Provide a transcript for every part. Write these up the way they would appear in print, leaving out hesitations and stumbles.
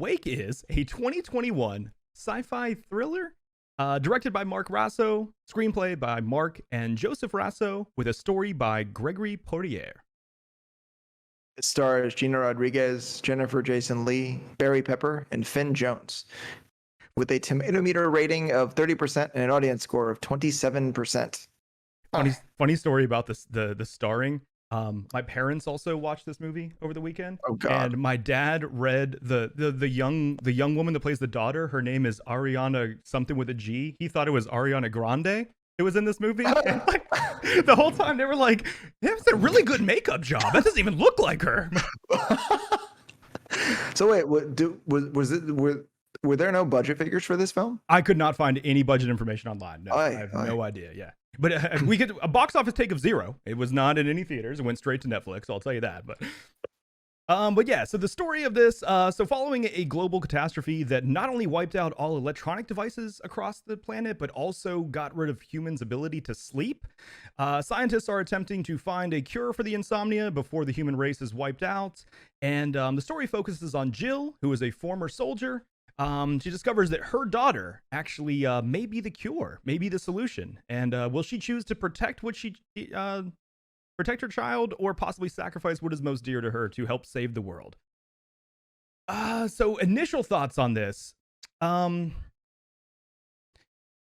Awake is a 2021 sci-fi thriller directed by Mark Rasso, screenplay by Mark and Joseph Rasso, with a story by Gregory Poirier. It stars Gina Rodriguez, Jennifer Jason Leigh, Barry Pepper, and Finn Jones, with a tomato meter rating of 30% and an audience score of 27%. Funny story about this the starring. My parents also watched this movie over the weekend. Oh God! And my dad read the young woman that plays the daughter. Her name is Ariana something with a G. He thought it was Ariana Grande. It was in this movie. And like, the whole time they were like, "It's a really good makeup job. That doesn't even look like her." So wait, were there no budget figures for this film? I could not find any budget information online. No, I have no idea. Yeah. But we get a box office take of 0. It was not in any theaters. It went straight to Netflix. I'll tell you that. But yeah. So the story of this. So following a global catastrophe that not only wiped out all electronic devices across the planet, but also got rid of humans' ability to sleep, scientists are attempting to find a cure for the insomnia before the human race is wiped out. And the story focuses on Jill, who is a former soldier. She discovers that her daughter actually may be the cure, may be the solution. And will she choose to protect protect her child, or possibly sacrifice what is most dear to her to help save the world? So initial thoughts on this. When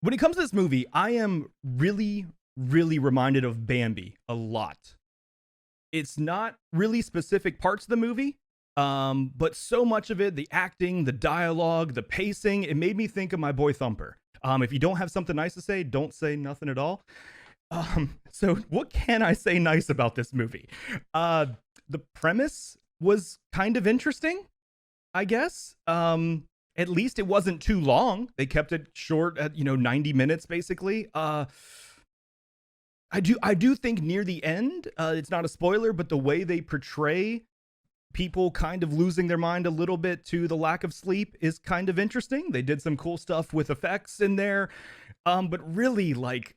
it comes to this movie, I am really, really reminded of Bambi a lot. It's not really specific parts of the movie. But so much of it, the acting, the dialogue, the pacing, it made me think of My Boy Thumper. If you don't have something nice to say, don't say nothing at all. So what can I say nice about this movie? The premise was kind of interesting, I guess. At least it wasn't too long. They kept it short at, 90 minutes basically. I do think near the end, it's not a spoiler, but the way they portray people kind of losing their mind a little bit to the lack of sleep is kind of interesting. They did some cool stuff with effects in there. But really, like,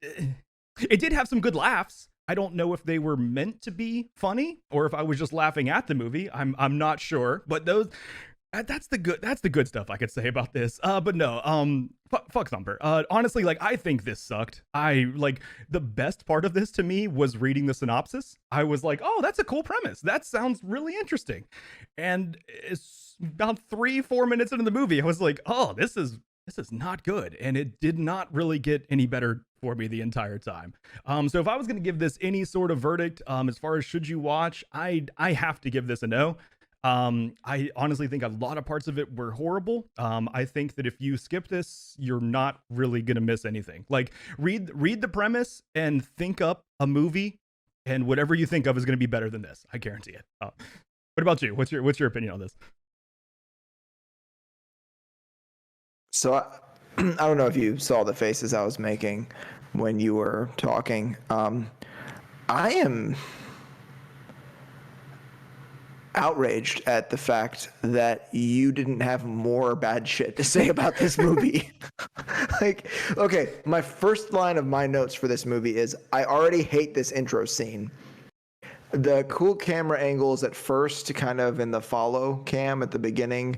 it did have some good laughs. I don't know if they were meant to be funny or if I was just laughing at the movie. I'm not sure, but that's the good stuff I could say about this. But no, fuck Thumper. Honestly, like, I think this sucked. The best part of this to me was reading the synopsis. I was like, oh, that's a cool premise. That sounds really interesting. And it's about 3-4 minutes into the movie, I was like, oh, this is not good. And it did not really get any better for me the entire time. So if I was going to give this any sort of verdict, as far as should you watch, I have to give this a no. I honestly think a lot of parts of it were horrible. I think that if you skip this, you're not really gonna miss anything. Like, read the premise and think up a movie, and whatever you think of is gonna be better than this. I guarantee it. What about you? What's your opinion on this? So I don't know if you saw the faces I was making when you were talking. I am outraged at the fact that you didn't have more bad shit to say about this movie. Like, okay, my first line of my notes for this movie is, I already hate this intro scene. The cool camera angles at first, kind of in the follow cam at the beginning,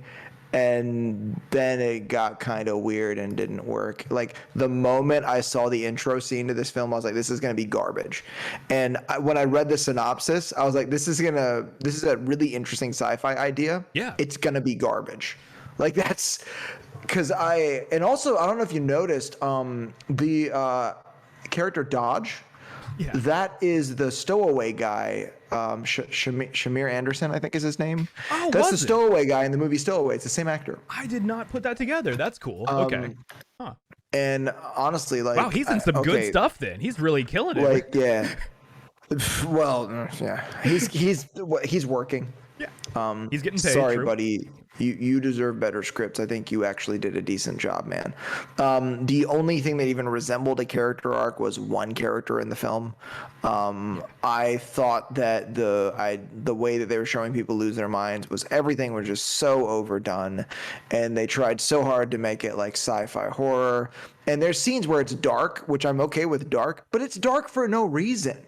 and then it got kind of weird and didn't work. Like, the moment I saw the intro scene to this film, I was like, this is going to be garbage. And when I read the synopsis, I was like, this is a really interesting sci-fi idea. Yeah. It's going to be garbage. Like, that's because and also, I don't know if you noticed, the character Dodge, Yeah. that is the stowaway guy, Shamir Anderson, I think is his name. Oh, that's the was it? stowaway guy in the movie Stowaway. It's the same actor. I did not put that together. That's cool. Okay. Huh. And honestly, like, Wow, he's in some good stuff then. He's really killing it. Like, yeah. Well, yeah. He's working. Yeah. He's getting paid. Sorry, true. buddy. You deserve better scripts. I think you actually did a decent job, man. The only thing that even resembled a character arc was one character in the film. I thought that the way that they were showing people lose their minds was, everything was just so overdone, and they tried so hard to make it like sci-fi horror. And there's scenes where it's dark, which I'm okay with dark, but it's dark for no reason.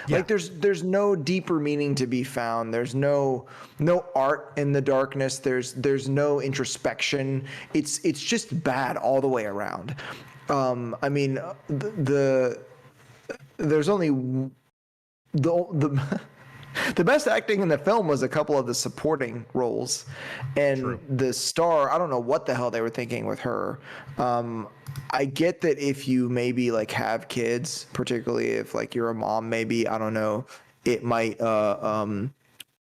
Yeah. Like there's no deeper meaning to be found. There's no art in the darkness. There's no introspection. It's just bad all the way around. I mean, there's only the the best acting in the film was a couple of the supporting roles, and True. the star, I don't know what the hell they were thinking with her. I get that if you maybe like have kids, particularly if like you're a mom, maybe, I don't know, it might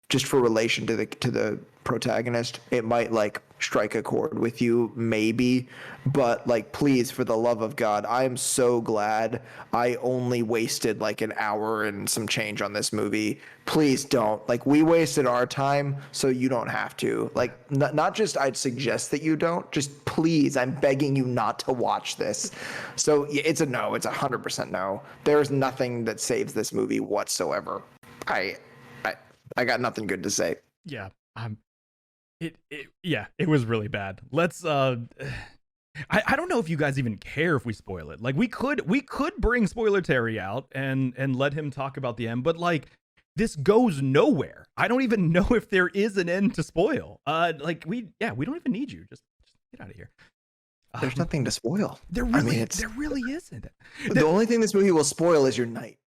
just for relation to the protagonist, it might like strike a chord with you, maybe. But like, please, for the love of God, I am so glad I only wasted like an hour and some change on this movie. Please don't. Like, we wasted our time, so you don't have to. Like, not just I'd suggest that you don't, just please, I'm begging you not to watch this. So yeah, it's a no. It's 100% no. There's nothing that saves this movie whatsoever. I got nothing good to say. Yeah. It was really bad. Let's I don't know if you guys even care if we spoil it. Like we could bring Spoiler Terry out and let him talk about the end, but like this goes nowhere. I don't even know if there is an end to spoil. Like we don't even need you. Just get out of here. There's nothing to spoil. There really isn't. The only thing this movie will spoil is your night.